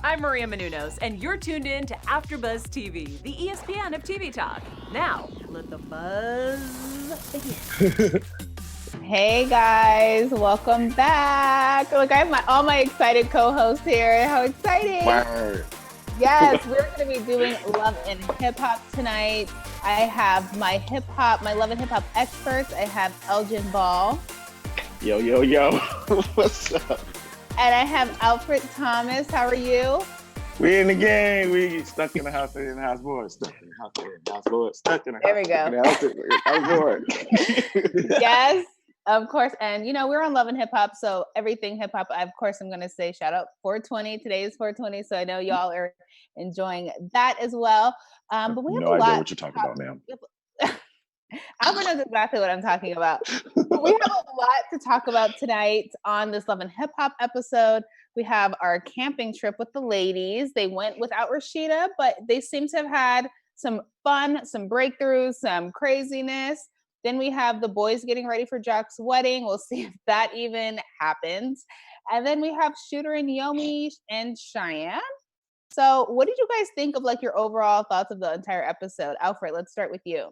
I'm Maria Menounos, and you're tuned in to AfterBuzz TV, the ESPN of TV talk. Now, let the buzz begin. Hey guys, welcome back. Look, I have all my excited co-hosts here. How exciting! Word. Yes, we're going to be doing Love and Hip Hop tonight. I have my Love and Hip Hop experts. I have Elgin Ball. Yo. What's up? And I have Alfred Thomas. How are you? We in the game. We stuck in the house, boys. Stuck in the house, boys. Stuck in the house. There we go. Yes, of course. And, we're on Love and Hip Hop, so everything hip hop, of course, I'm going to say shout out 420. Today is 420, so I know y'all are enjoying that as well. But we have no a lot. No idea what you're talking about, ma'am. Alfred knows exactly what I'm talking about. But we have a lot to talk about tonight on this Love and Hip Hop episode. We have our camping trip with the ladies. They went without Rashida, but they seem to have had some fun, some breakthroughs, some craziness. Then we have the boys getting ready for Jack's wedding. We'll see if that even happens. And then we have Shooter and Yomi and Cheyenne. So what did you guys think of your overall thoughts of the entire episode? Alfred, let's start with you.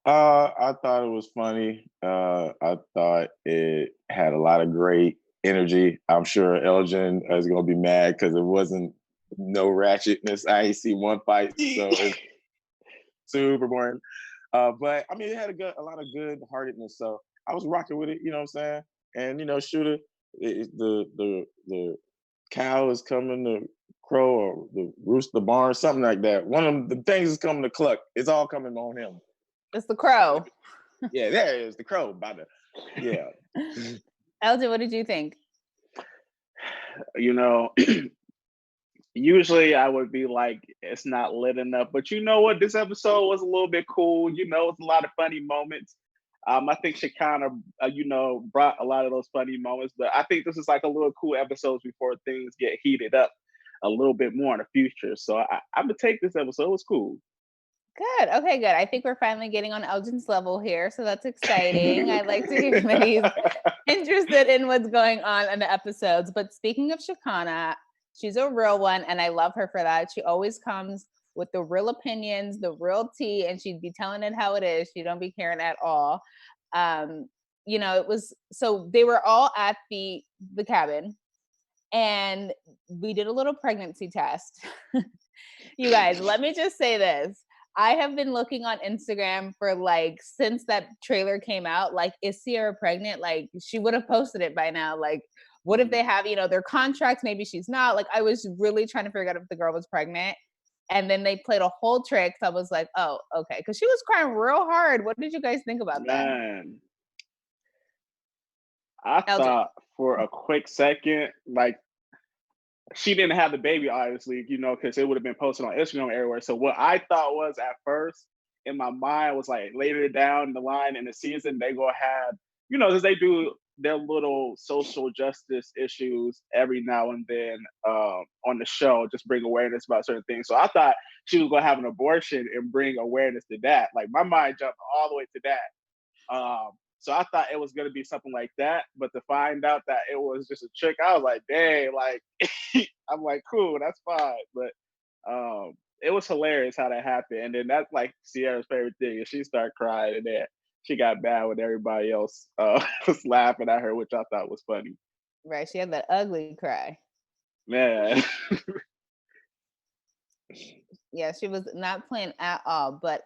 I thought it was funny. I thought it had a lot of great energy. I'm sure Elgin is going to be mad because it wasn't no ratchetness. I ain't see one fight, so it's super boring. But I mean, it had a lot of good heartedness. So I was rocking with it. You know what I'm saying? And Shooter, the cow is coming to crow, or the rooster, the barn, something like that. One of the things is coming to cluck. It's all coming on him. It's the crow. Yeah, there it is, the crow. Yeah. Elgin, what did you think? Usually I would be like, it's not lit enough. But you know what? This episode was a little bit cool. It's a lot of funny moments. I think Shekinah, brought a lot of those funny moments. But I think this is like a little cool episode before things get heated up a little bit more in the future. So I'm going to take this episode. It was cool. Good. Okay, good. I think we're finally getting on Elgin's level here, so that's exciting. I like to hear that he's interested in what's going on in the episodes. But speaking of Shekinah, she's a real one, and I love her for that. She always comes with the real opinions, the real tea, and she'd be telling it how it is. She don't be caring at all. It was so they were all at the cabin, and we did a little pregnancy test. You guys, let me just say this. I have been looking on Instagram for since that trailer came out, is Sierra pregnant? She would have posted it by now. What if they have, their contracts? Maybe she's not. I was really trying to figure out if the girl was pregnant. And then they played a whole trick. So I was like, oh, okay. Because she was crying real hard. What did you guys think about that? I thought for a quick second, she didn't have the baby, obviously, because it would have been posted on Instagram everywhere. So what I thought was at first in my mind was later down the line in the season, they go have, because they do their little social justice issues every now and then on the show, just bring awareness about certain things. So I thought she was going to have an abortion and bring awareness to that. My mind jumped all the way to that. So I thought it was going to be something like that, but to find out that it was just a trick, I was like, dang, I'm like, cool, that's fine. But it was hilarious how that happened. And then that's Sierra's favorite thing. She started crying, and then she got mad when everybody else was laughing at her, which I thought was funny. Right, she had that ugly cry. Man. Yeah, she was not playing at all. But,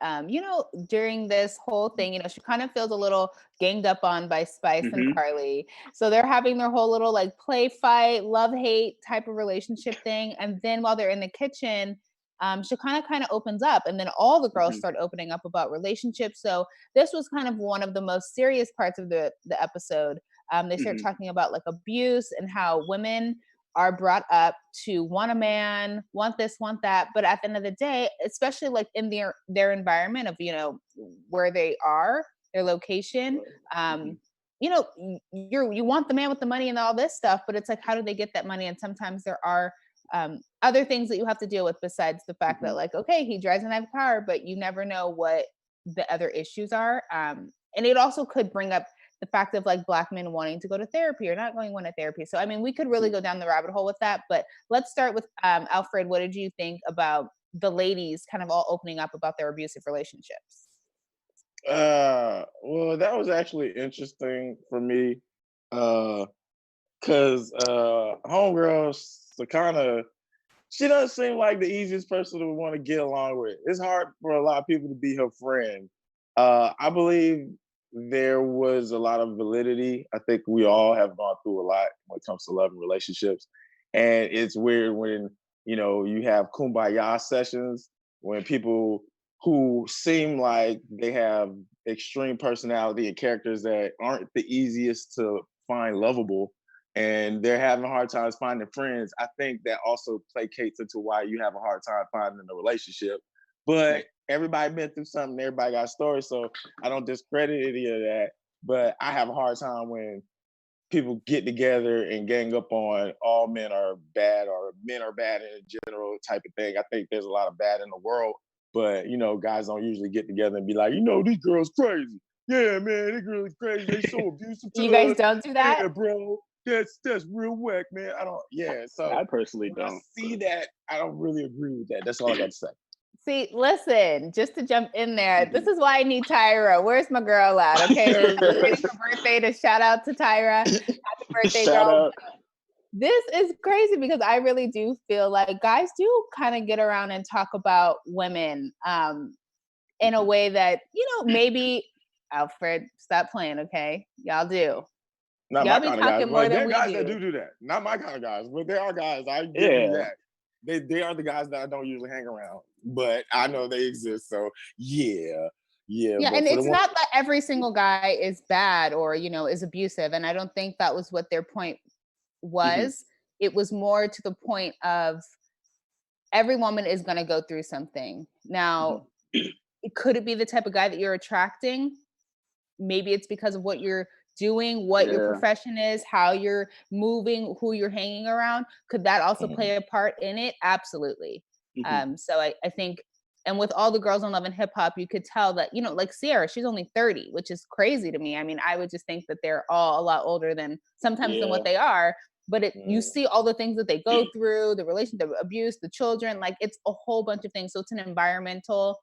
during this whole thing, she kind of feels a little ganged up on by Spice and Carly. So they're having their whole little play fight, love-hate type of relationship thing. And then while they're in the kitchen, Shekinah kind of opens up, and then all the girls start opening up about relationships. So this was kind of one of the most serious parts of the episode. They start talking about abuse and how women are brought up to want a man, want this, want that. But at the end of the day, especially in their environment of, where they are, their location, you want the man with the money and all this stuff, but it's how do they get that money? And sometimes there are other things that you have to deal with besides the fact that okay, he drives a nice car, but you never know what the other issues are. And it also could bring up the fact of like Black men wanting to go to therapy or not going to therapy. So, I mean, we could really go down the rabbit hole with that, but let's start with Alfred. What did you think about the ladies kind of all opening up about their abusive relationships? Well, that was actually interesting for me, because homegirl Shekinah, she doesn't seem like the easiest person to want to get along with. It's hard for a lot of people to be her friend. I believe there was a lot of validity. I think we all have gone through a lot when it comes to love and relationships. And it's weird when, you have kumbaya sessions when people who seem like they have extreme personality and characters that aren't the easiest to find lovable, and they're having hard times finding friends. I think that also placates into why you have a hard time finding a relationship. But everybody been through something, everybody got stories, so I don't discredit any of that. But I have a hard time when people get together and gang up on all men are bad or men are bad in general type of thing. I think there's a lot of bad in the world, but guys don't usually get together and be like, these girls crazy. Yeah, man, these girls crazy. They so abusive to You guys us. don't do that? Yeah, bro. That's real whack, man. I don't. Yeah, so I personally when I don't. see that. I don't really agree with that. That's all I got to say. See, listen, just to jump in there, this is why I need Tyra. Where's my girl at? Okay, so we're waiting for birthday to shout out to Tyra. Happy birthday, Shout girl. out. This is crazy because I really do feel like guys do kind of get around and talk about women in a way that, maybe, Alfred, stop playing, okay? Y'all do. Not Y'all my be kind of guys. talking more But there than are we guys do. that do that. Not my kind of guys, but there are guys. I give you Yeah. that. They are the guys that I don't usually hang around, but I know they exist. So yeah. Yeah, but and for it's the not that every single guy is bad or, is abusive. And I don't think that was what their point was. It was more to the point of every woman is going to go through something. Now, could it be the type of guy that you're attracting? Maybe it's because of what you're doing, what your profession is, how you're moving, who you're hanging around. Could that also play a part in it? Absolutely. So I think, and with all the girls on Love and Hip Hop, you could tell that, like Sierra, she's only 30, which is crazy to me. I mean, I would just think that they're all a lot older than sometimes than what they are. But you see all the things that they go through, the relationship, the abuse, the children, like it's a whole bunch of things. So it's an environmental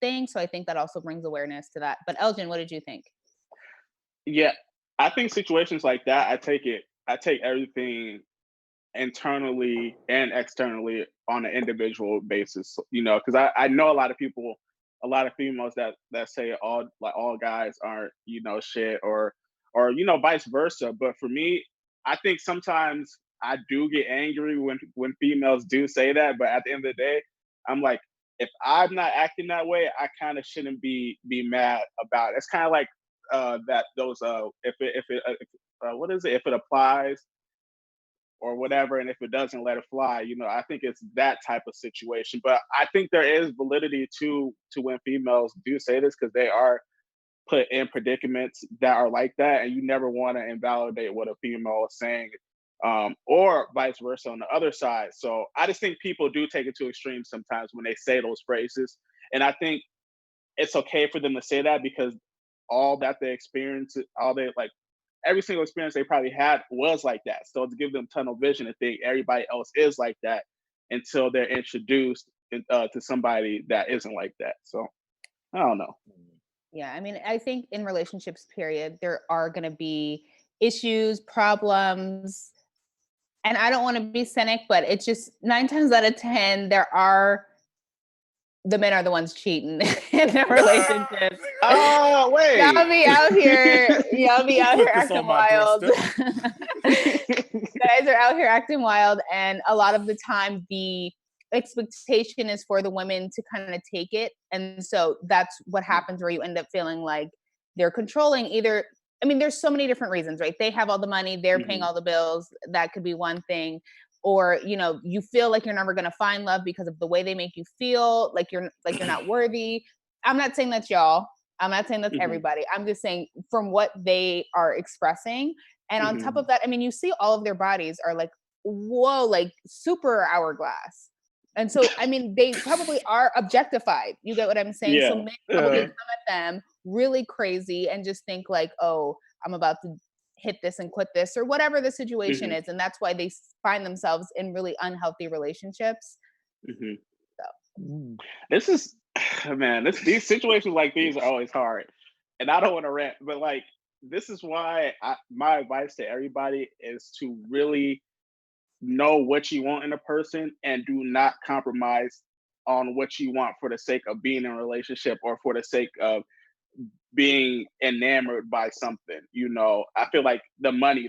thing. So I think that also brings awareness to that. But Elgin, what did you think? Yeah, I think situations like that, I take everything internally and externally on an individual basis, because I know a lot of people, a lot of females that say all guys aren't, shit or vice versa. But for me, I think sometimes I do get angry when females do say that, but at the end of the day, I'm like, if I'm not acting that way, I kind of shouldn't be mad about it. It's kind of like that those if it applies or whatever, and if it doesn't, let it fly. I think it's that type of situation. But I think there is validity to when females do say this, because they are put in predicaments that are like that, and you never want to invalidate what a female is saying, or vice versa on the other side. So I just think people do take it to extremes sometimes when they say those phrases, and I think it's okay for them to say that because all that they experience, every single experience they probably had was like that. So to give them tunnel vision and think everybody else is like that until they're introduced to somebody that isn't like that. So I don't know. Yeah, I mean, I think in relationships, period, there are going to be issues, problems. And I don't want to be cynic, but it's just 9 times out of 10, the men are the ones cheating in their relationships. Oh, wait. Y'all be out here acting wild. Guys are out here acting wild. And a lot of the time, the expectation is for the women to kind of take it. And so that's what happens, where you end up feeling like they're controlling either. I mean, there's so many different reasons, right? They have all the money, they're paying all the bills. That could be one thing. Or, you feel like you're never going to find love because of the way they make you feel, like you're not worthy. I'm not saying that's y'all. I'm not saying that's everybody. I'm just saying from what they are expressing. And on top of that, I mean, you see all of their bodies are like, whoa, like super hourglass. And so, I mean, they probably are objectified. You get what I'm saying? Yeah. So men probably come at them really crazy and just think like, oh, I'm about to hit this and quit this or whatever the situation is. And that's why they find themselves in really unhealthy relationships. This is, man, these situations like these are always hard. And I don't want to rant, but like, this is why my advice to everybody is to really know what you want in a person and do not compromise on what you want for the sake of being in a relationship or for the sake of being enamored by something. You know, I feel like that money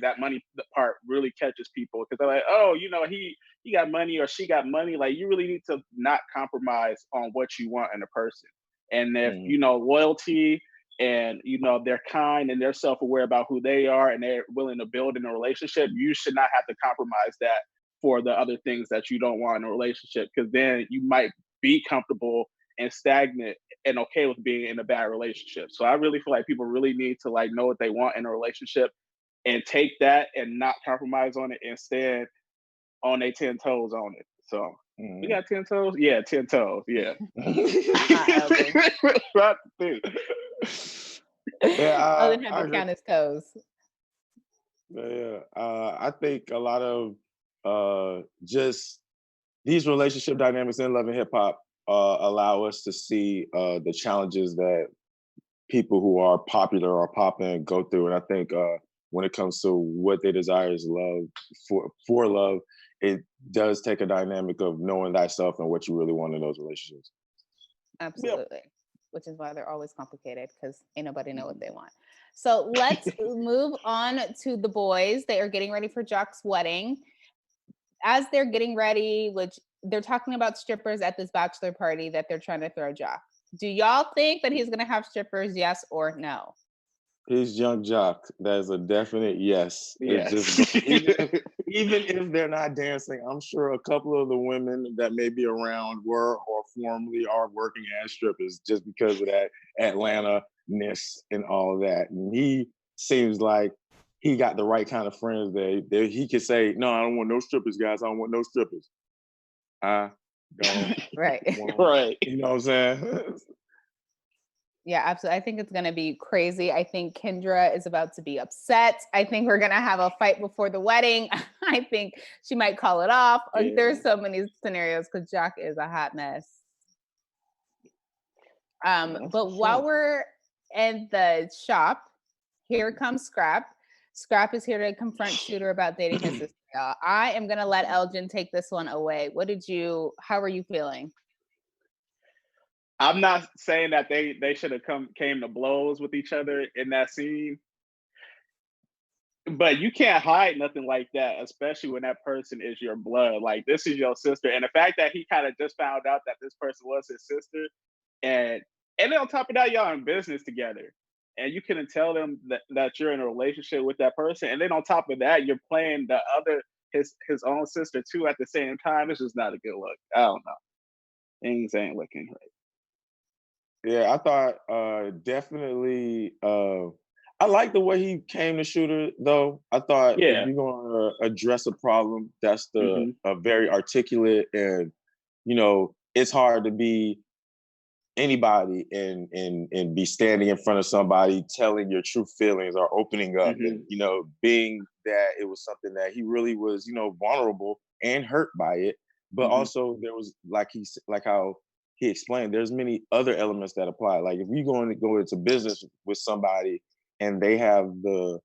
part really catches people because they're like, oh, you know, he got money or she got money. Like, you really need to not compromise on what you want in a person. And if you know, loyalty and you know, they're kind and they're self-aware about who they are and they're willing to build in a relationship, you should not have to compromise that for the other things that you don't want in a relationship, because then you might be comfortable and stagnant and okay with being in a bad relationship. So I really feel like people really need to like know what they want in a relationship and take that and not compromise on it and stand on their 10 toes on it. So we got 10 toes? Yeah, 10 toes. Yeah. Elgin had to count his toes. Yeah. I think a lot of just these relationship dynamics in love and hip hop allow us to see the challenges that people who are popular or popping go through. And I think when it comes to what they desire is love, for love, it does take a dynamic of knowing thyself and what you really want in those relationships. Absolutely. Yep. Which is why they're always complicated, because ain't nobody know what they want. So let's move on to the boys. They are getting ready for Jock's wedding. As they're getting ready, which they're talking about strippers at this bachelor party that they're trying to throw Jock. Do y'all think that he's going to have strippers, yes or no? He's young Jock. That is a definite yes. Yes. Just, even if they're not dancing, I'm sure a couple of the women that may be around were or formerly are working as strippers just because of that Atlanta-ness and all that. And he seems like he got the right kind of friends that he could say, no, I don't want no strippers, guys. I don't want no strippers. I don't right. Right. You know what I'm saying? Yeah, absolutely. I think it's going to be crazy. I think Kendra is about to be upset. I think we're going to have a fight before the wedding. I think she might call it off. Like, there's so many scenarios because Jock is a hot mess. But while we're in the shop, here comes Scrapp. Scrapp is here to confront Shooter about dating his sister. I am going to let Elgin take this one away. How are you feeling? I'm not saying that they should have came to blows with each other in that scene, but you can't hide nothing like that, especially when that person is your blood. Like, this is your sister, and the fact that he kind of just found out that this person was his sister, and then on top of that, y'all in business together, and you couldn't tell them that you're in a relationship with that person, and then on top of that, you're playing the other his own sister too at the same time. It's just not a good look. I don't know. Things ain't looking right. Yeah, I thought definitely. I like the way he came to Shooter, though. I thought if you're going to address a problem, that's a very articulate, and you know, it's hard to be anybody and be standing in front of somebody telling your true feelings or opening up, and you know, being that it was something that he really was, you know, vulnerable and hurt by it, but also there was like how he explained, there's many other elements that apply. Like if you go into business with somebody and they have the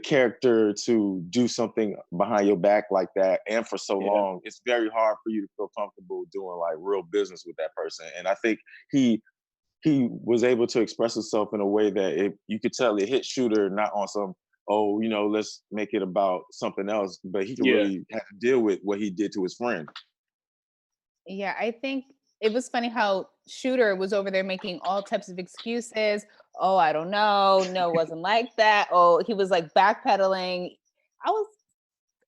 character to do something behind your back like that and for so long, it's very hard for you to feel comfortable doing like real business with that person. And I think he was able to express himself in a way that you could tell it hit Shooter not on some, oh, you know, let's make it about something else, but he could really have to deal with what he did to his friend. Yeah, I think it was funny how Shooter was over there making all types of excuses. Oh, I don't know. No, it wasn't like that. Oh, he was like backpedaling.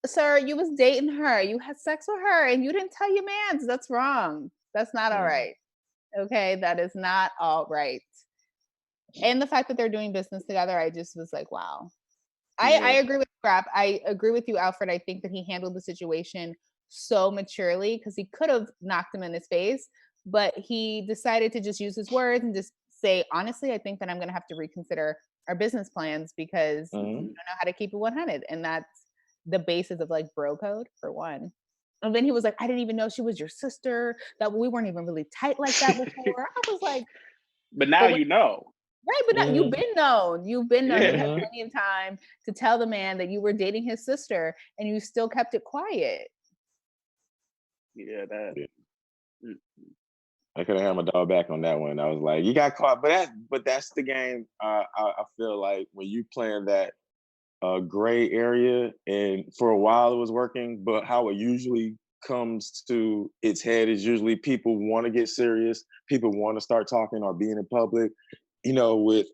Sir, you was dating her. You had sex with her and you didn't tell your mans. That's wrong. That's not all right. Okay, that is not all right. And the fact that they're doing business together, I just was like, wow. I agree with Scrapp. I agree with you, Alfred. I think that he handled the situation so maturely because he could have knocked him in his face, but he decided to just use his words and just say, honestly, I think that I'm going to have to reconsider our business plans because I don't know how to keep it 100. And that's the basis of like bro code for one. And then he was like, I didn't even know she was your sister, that we weren't even really tight like that before. I was like, but now you know. Right, but now you've been known. You've been known. You had Yeah. plenty of time to tell the man that you were dating his sister, and you still kept it quiet. Yeah, that. I could have had my dog back on that one. I was like, you got caught, but that's the game. I feel like when you playing that gray area, and for a while it was working, but how it usually comes to its head is usually people want to get serious, people want to start talking or being in public. You know, with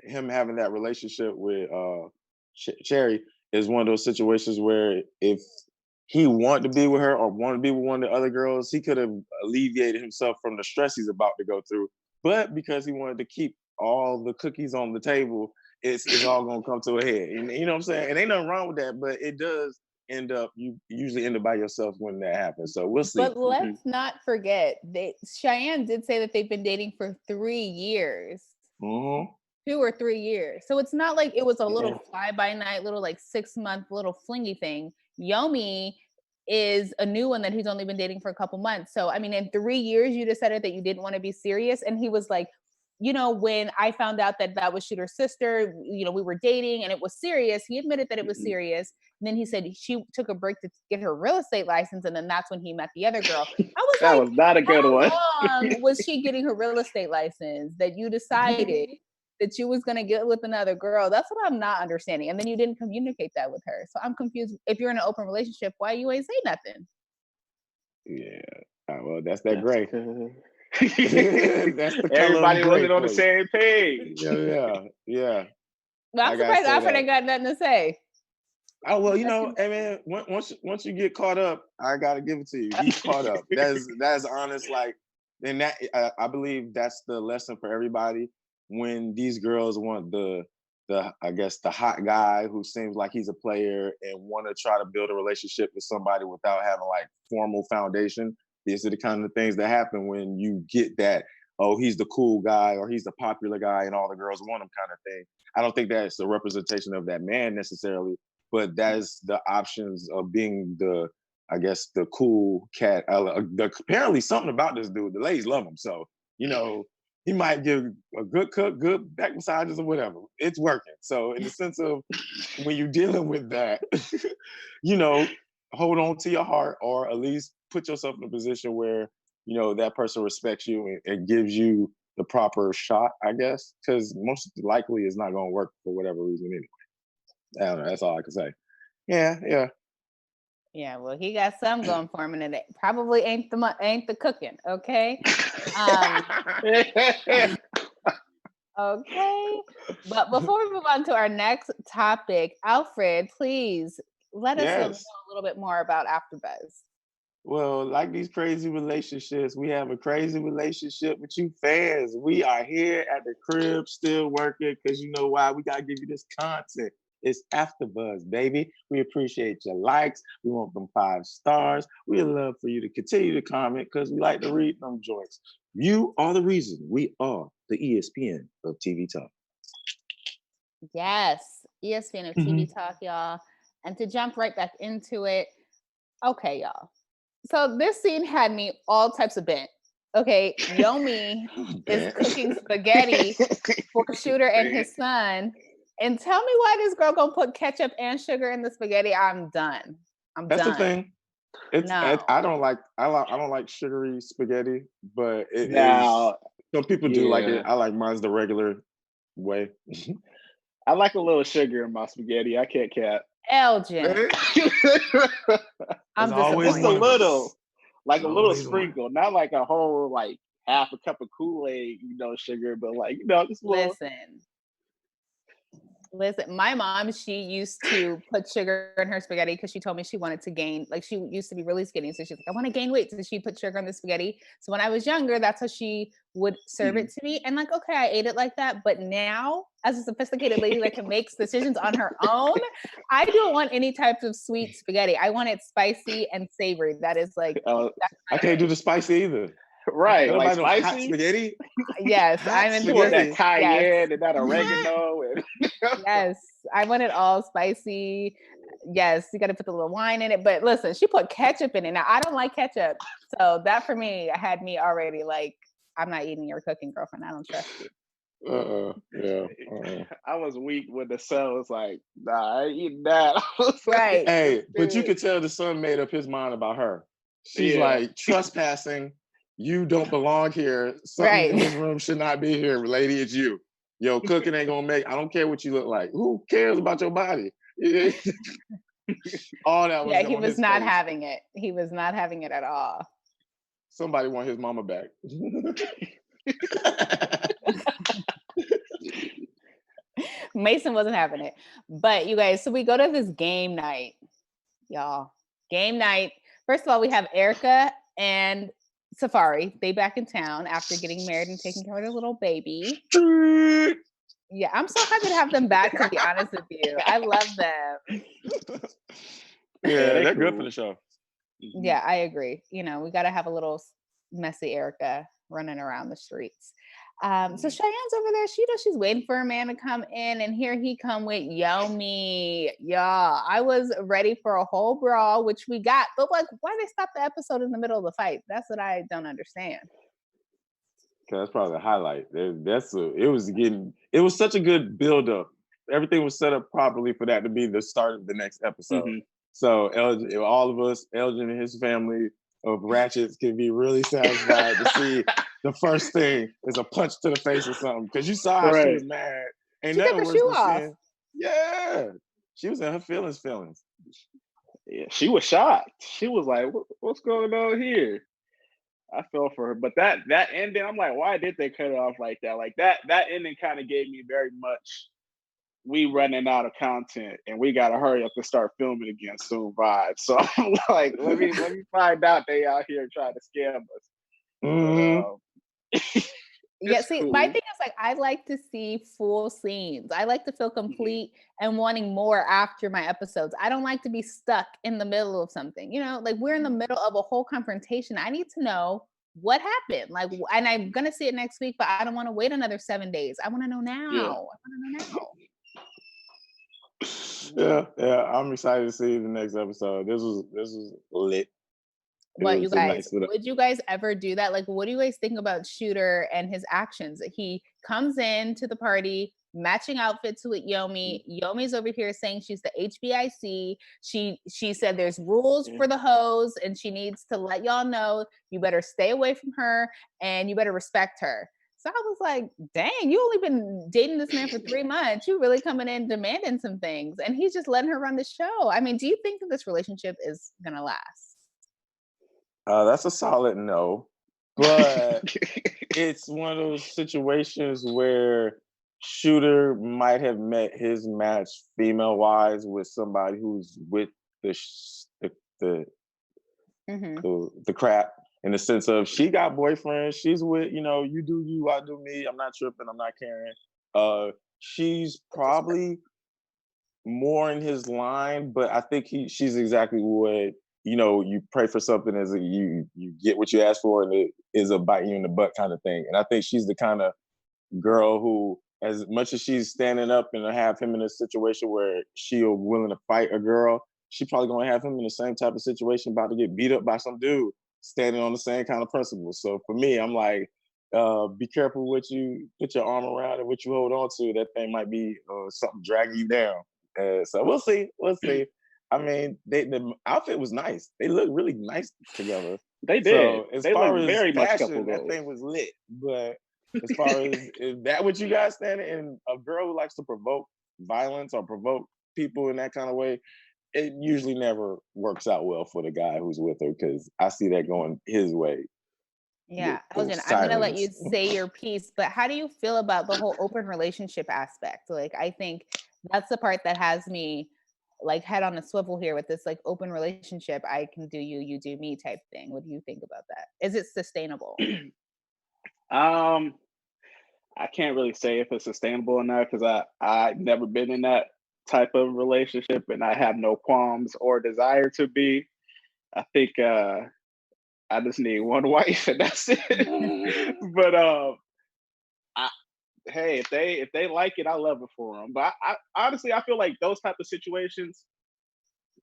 him having that relationship with Cherry is one of those situations where if he wanted to be with her or wanted to be with one of the other girls, he could have alleviated himself from the stress he's about to go through. But because he wanted to keep all the cookies on the table, it's all gonna come to a head. And you know what I'm saying? And ain't nothing wrong with that, but it does you usually end up by yourself when that happens. So we'll see. But let's not forget, Cheyenne did say that they've been dating for 3 years. 2 or 3 years. So it's not like it was a little fly-by-night, little like 6-month little flingy thing. Yomi is a new one that he's only been dating for a couple months. So I mean, in 3 years, you decided that you didn't want to be serious. And he was like, you know, when I found out that was Shooter's sister, you know, we were dating and it was serious. He admitted that it was serious. And then he said she took a break to get her real estate license. And then that's when he met the other girl. I was that like, was not a good one. How long was she getting her real estate license that you decided that you was going to get with another girl? That's what I'm not understanding. And then you didn't communicate that with her. So I'm confused. If you're in an open relationship, why you ain't say nothing? Yeah. Well, that's that gray. That's everybody wasn't on the same page. Yeah. Well, I'm surprised Alfred ain't got nothing to say. Oh well, you know, I mean, once you get caught up, I gotta give it to you. He's caught up. That's honest. Like, and that I believe that's the lesson for everybody. When these girls want the I guess the hot guy who seems like he's a player and want to try to build a relationship with somebody without having like formal foundation. These are the kind of things that happen when you get that, oh, he's the cool guy or he's the popular guy and all the girls want him kind of thing. I don't think that's a representation of that man necessarily, but that's the options of being the, I guess, the cool cat. Apparently something about this dude, the ladies love him. So, you know, he might give a good cook, good back massages or whatever. It's working. So in the sense of when you're dealing with that, you know, hold on to your heart or at least put yourself in a position where, you know, that person respects you and gives you the proper shot, I guess, because most likely it's not going to work for whatever reason anyway. I don't know. That's all I can say. Yeah. Yeah, well, he got some going for him, and it probably ain't the cooking, okay? Okay, but before we move on to our next topic, Alfred, please let us know a little bit more about AfterBuzz. Well, like these crazy relationships, we have a crazy relationship with you fans. We are here at the crib still working because you know why? We got to give you this content. It's AfterBuzz, baby. We appreciate your likes. We want them 5 stars. We'd love for you to continue to comment because we like to read them joints. You are the reason we are the ESPN of TV Talk. Yes, ESPN of TV Talk, y'all. And to jump right back into it, okay, y'all. So this scene had me all types of bent. Okay, Yomi is cooking spaghetti for Shooter and his son. And tell me why this girl gonna put ketchup and sugar in the spaghetti. I'm done. That's the thing. I don't like sugary spaghetti, but some people do like it. I like mine's the regular way. I like a little sugar in my spaghetti. I can't cap. Elgin. I'm disappointed. Just a little sprinkle, not like a whole like half a cup of Kool-Aid, you know, sugar, but like, you know, just a little. Listen, my mom, she used to put sugar in her spaghetti because she told me she wanted to gain, like she used to be really skinny. So she's like, I want to gain weight. So she'd put sugar in the spaghetti. So when I was younger, that's how she would serve it to me. And like, okay, I ate it like that. But now, as a sophisticated lady that can make decisions on her own, I don't want any type of sweet spaghetti. I want it spicy and savory. That is like, I can't do the spicy either. Right, like Nobody know hot spicy. spaghetti. Yes, Hot I'm into You want spaghetti. that cayenne yes. and that oregano and Yes, I want it all spicy. Yes, you got to put the little wine in it. But listen, she put ketchup in it. Now I don't like ketchup, so that for me had me already like, I'm not eating your cooking, girlfriend. I don't trust you. Yeah. I was weak when the son was like, nah, I ain't eating that. I was like, Right. Hey, but you "Dude." could tell the son made up his mind about her. She's Yeah. like trespassing. You don't belong here. Something in Right. this room should not be here, lady. It's you. Yo, cooking ain't gonna make. I don't care what you look like. Who cares about your body? All that was Yeah, he on was his not face. having it. He was not having it at all. Somebody want his mama back. Mason wasn't having it. But you guys, so we go to this game night, y'all. Game night. First of all, we have Erica and Safari. They back in town after getting married and taking care of their little baby. Yeah, I'm so happy to have them back, to be honest with you. I love them. Yeah, they're good cool. for the show. Yeah, I agree. You know, we got to have a little messy Erica running around the streets. So Cheyenne's over there. She's waiting for a man to come in, and here he come with Yomi. Y'all, I was ready for a whole brawl, which we got. But like, why they stop the episode in the middle of the fight? That's what I don't understand. That's probably the highlight. It was such a good build up. Everything was set up properly for that to be the start of the next episode. Mhm. So all of us, Elgin and his family of ratchets, can be really satisfied to see the first thing is a punch to the face or something. Because you saw how she Right. was mad. Ain't She took nothing her worse shoe than off. seeing. Yeah. She was in her feelings. Yeah, she was shocked. She was like, what's going on here? I fell for her. But that ending, I'm like, why did they cut it off like that? Like that ending kind of gave me very much we running out of content and we gotta hurry up and start filming again soon vibe. So I'm like, let me find out they out here trying to scam us. Mm-hmm. Yeah, see, my cool. thing is like I like to see full scenes. I like to feel complete and wanting more after my episodes. I don't like to be stuck in the middle of something. You know, like we're in the middle of a whole confrontation. I need to know what happened. Like, and I'm gonna see it next week, but I don't want to wait another 7 days. I want to know now. Yeah. I want to know now. Yeah. I'm excited to see the next episode. This was lit. What you was a guys, nice little- would you guys ever do that? Like, what do you guys think about Shooter and his actions? He comes in to the party, matching outfits with Yomi. Yomi's over here saying she's the HBIC. She said there's rules for the hoes, and she needs to let y'all know you better stay away from her and you better respect her. So I was like, dang, you only been dating this man for 3 months. You really coming in demanding some things, and he's just letting her run the show. I mean, do you think that this relationship is gonna last? That's a solid no, but it's one of those situations where Shooter might have met his match female wise with somebody who's with the crap, in the sense of she got boyfriends, she's with, you do you, I do me, I'm not tripping, I'm not caring. She's probably more in his line, but I think she's exactly what, you pray for something as you get what you ask for, and it is a bite you in the butt kind of thing. And I think she's the kind of girl who, as much as she's standing up and have him in a situation where she's willing to fight a girl, she probably gonna have him in the same type of situation, about to get beat up by some dude standing on the same kind of principles. So for me, I'm like, be careful what you put your arm around and what you hold on to. That thing might be something dragging you down. So we'll see. I mean, the outfit was nice. They look really nice together. They did. So as they far look as very much fashion, couple that goals. thing was lit. But as far as is that what you guys standing? And a girl who likes to provoke violence or provoke people in that kind of way, it usually never works out well for the guy who's with her, because I see that going his way. Yeah, Elgin, I'm gonna let you silence. say your piece, but how do you feel about the whole open relationship aspect? Like, I think that's the part that has me like head on a swivel here with this like open relationship. I can do you, you do me type thing. What do you think about that? Is it sustainable? I can't really say if it's sustainable or not, because I've never been in that type of relationship, and I have no qualms or desire to be. I think I just need one wife and that's it. But hey, if they like it, I love it for them. But I honestly, I feel like those type of situations,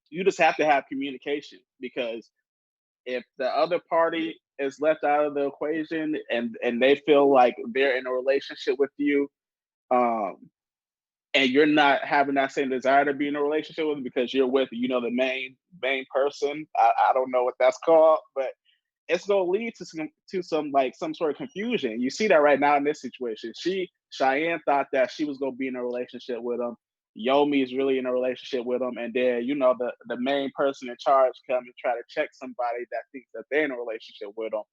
you just have to have communication, because if the other party is left out of the equation and they feel like they're in a relationship with you, um, and you're not having that same desire to be in a relationship with them because you're with, you know, the main person. I don't know what that's called, but it's gonna lead to some like some sort of confusion. You see that right now in this situation. Cheyenne thought that she was gonna be in a relationship with him. Yomi is really in a relationship with him, and then you know the main person in charge come and try to check somebody that thinks that they're in a relationship with them.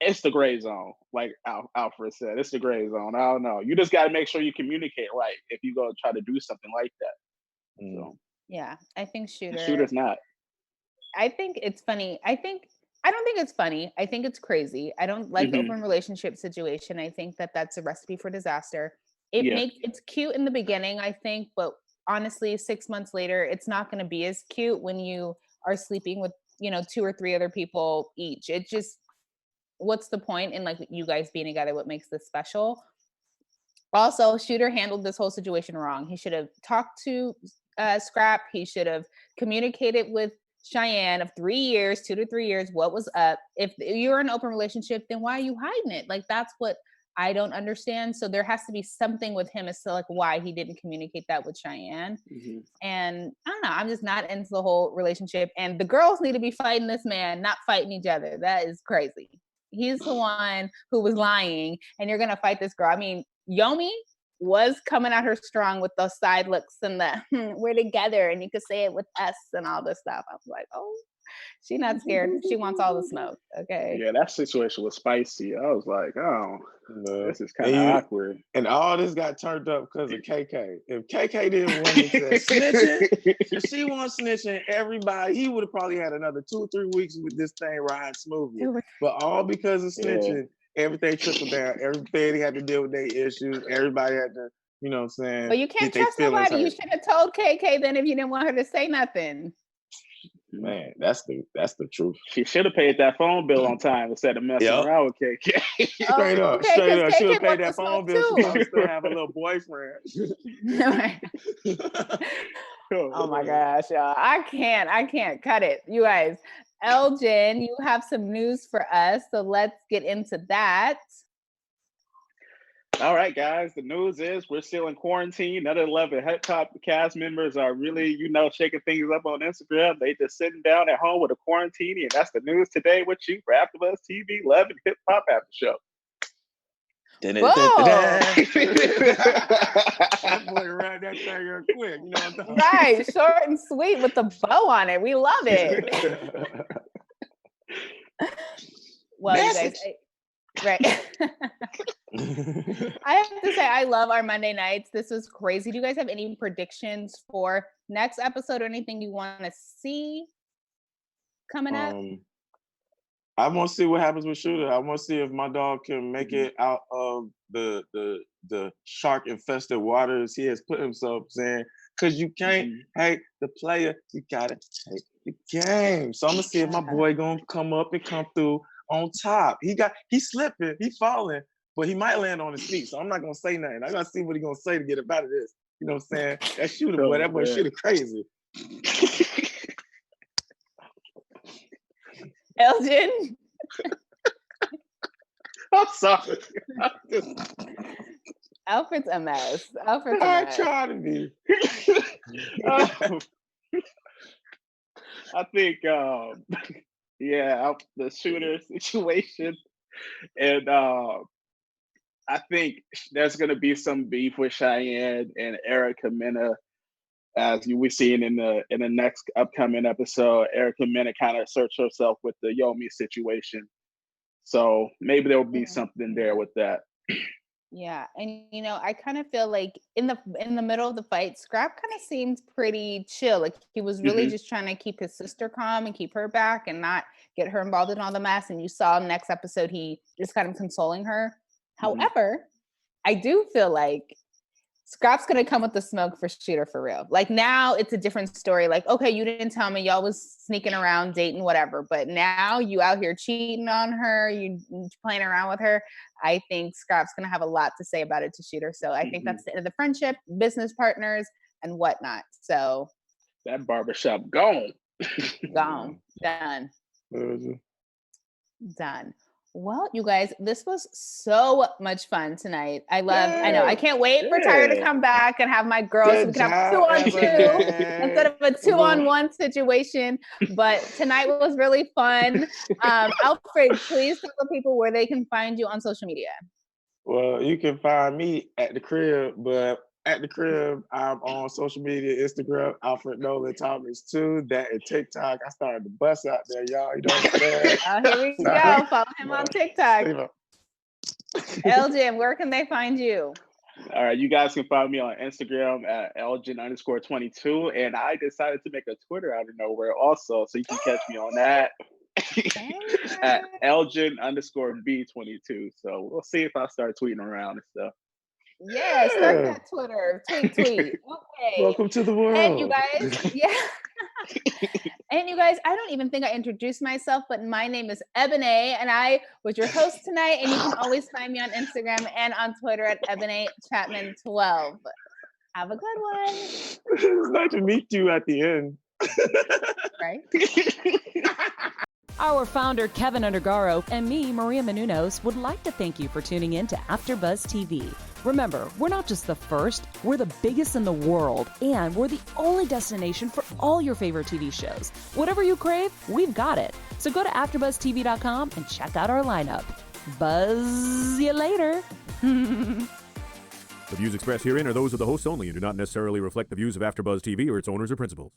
It's the gray zone, like Alfred said. It's the gray zone. I don't know. You just got to make sure you communicate right if you go try to do something like that. So yeah, I think Shooter's not. I think it's funny. I don't think it's funny. I think it's crazy. I don't like the open relationship situation. I think that that's a recipe for disaster. It's cute in the beginning, I think, but honestly, 6 months later, it's not going to be as cute when you are sleeping with, you know, 2 or 3 other people each. It just, what's the point in like you guys being together? What makes this special? Also, Shooter handled this whole situation wrong. He should have talked to Scrapp. He should have communicated with Cheyenne of 3 years, 2 to 3 years, what was up. If you're in an open relationship, then why are you hiding it? Like, that's what I don't understand. So there has to be something with him as to like why he didn't communicate that with Cheyenne. And I don't know, I'm just not into the whole relationship. And the girls need to be fighting this man, not fighting each other. That is crazy. He's the one who was lying, and you're gonna fight this girl. I mean, Yomi was coming at her strong with those side looks and the we're together and you could say it with us and all this stuff. I was like, oh, she's not scared. She wants all the smoke. Okay. Yeah, that situation was spicy. I was like, oh, this is kind of awkward. And all this got turned up because of KK. If KK didn't want to snitching, if she wasn't snitching, everybody, he would have probably had another 2 or 3 weeks with this thing riding smoothly. But all because of snitching, everything trickled down. Everybody had to deal with their issues. Everybody had to, you know what I'm saying? But you can't trust nobody. You should have told KK then if you didn't want her to say nothing. Man, that's the truth. She should have paid that phone bill on time instead of messing around with KK. Straight up. She should have paid that phone bill. She probably still have a little boyfriend. Oh my gosh, y'all. I can't cut it. You guys, Elgin, you have some news for us, so let's get into that. All right, guys, the news is we're still in quarantine. None of the 11 hip hop cast members are really, you know, shaking things up on Instagram. They just sitting down at home with a quarantine, and that's the news today with you for AfterBuzz TV 11 Hip Hop After Show. That boy ran that thing real quick, you know what I'm talking about? Right, short and sweet with the bow on it. We love it. Well, you guys, right. I have to say, I love our Monday nights. This was crazy. Do you guys have any predictions for next episode or anything you want to see coming up? I want to see what happens with Shooter. I want to see if my dog can make it out of the shark infested waters he has put himself in. Because you can't hate the player, you gotta hate the game. So I'm gonna see if my boy gonna come up and come through on top. He's slipping, he's falling, but he might land on his feet. So I'm not gonna say nothing. I gotta see what he's gonna say to get up out of this. You know what I'm saying? That Shooter boy, that boy Shooter crazy. Elgin? I'm sorry. Alfred's a mess. I try to be. I think, the Shooter situation. And I think there's going to be some beef with Cheyenne and Erica Mena, as you were seeing in the next upcoming episode. Erica Mena kind of asserts herself with the Yomi situation, so maybe there will be something there with that. Yeah, and you know, I kind of feel like in the middle of the fight, Scrap kind of seemed pretty chill. Like he was really just trying to keep his sister calm and keep her back and not get her involved in all the mess. And you saw next episode, he just kind of consoling her. However, I do feel like Scrapp's gonna come with the smoke for Shooter for real. Like now it's a different story. Like, okay, you didn't tell me, y'all was sneaking around, dating, whatever. But now you out here cheating on her, you playing around with her. I think Scrapp's gonna have a lot to say about it to Shooter. So I think that's the end of the friendship, business partners, and whatnot. So that barbershop gone. Done. Well, you guys, this was so much fun tonight. I know. I can't wait for Tyra to come back and have my girls. So we can have 2-on-2 instead of a 2-on-1 situation. But tonight was really fun. Alfred, please tell the people where they can find you on social media. Well, you can find me at the crib, but at the crib, I'm on social media, Instagram, Alfred Thomas too. That and TikTok. I started to bust out there, y'all. You know what I'm saying? Here we go. Follow him on TikTok. Elgin, where can they find you? All right, you guys can find me on Instagram at Elgin_22. And I decided to make a Twitter out of nowhere also. So you can catch me on that. At Elgin_B22. So we'll see if I start tweeting around and stuff. Yeah, start that Twitter. Tweet. Okay. Welcome to the world. And you guys, and you guys, I don't even think I introduced myself, but my name is Ebone, and I was your host tonight. And you can always find me on Instagram and on Twitter at Ebone Chatman 12. Have a good one. It's nice to meet you at the end. Right? Our founder, Keven Undergaro, and me, Maria Menounos, would like to thank you for tuning in to AfterBuzz TV. Remember, we're not just the first, we're the biggest in the world, and we're the only destination for all your favorite TV shows. Whatever you crave, we've got it. So go to AfterBuzzTV.com and check out our lineup. Buzz you later. The views expressed herein are those of the hosts only and do not necessarily reflect the views of AfterBuzz TV or its owners or principals.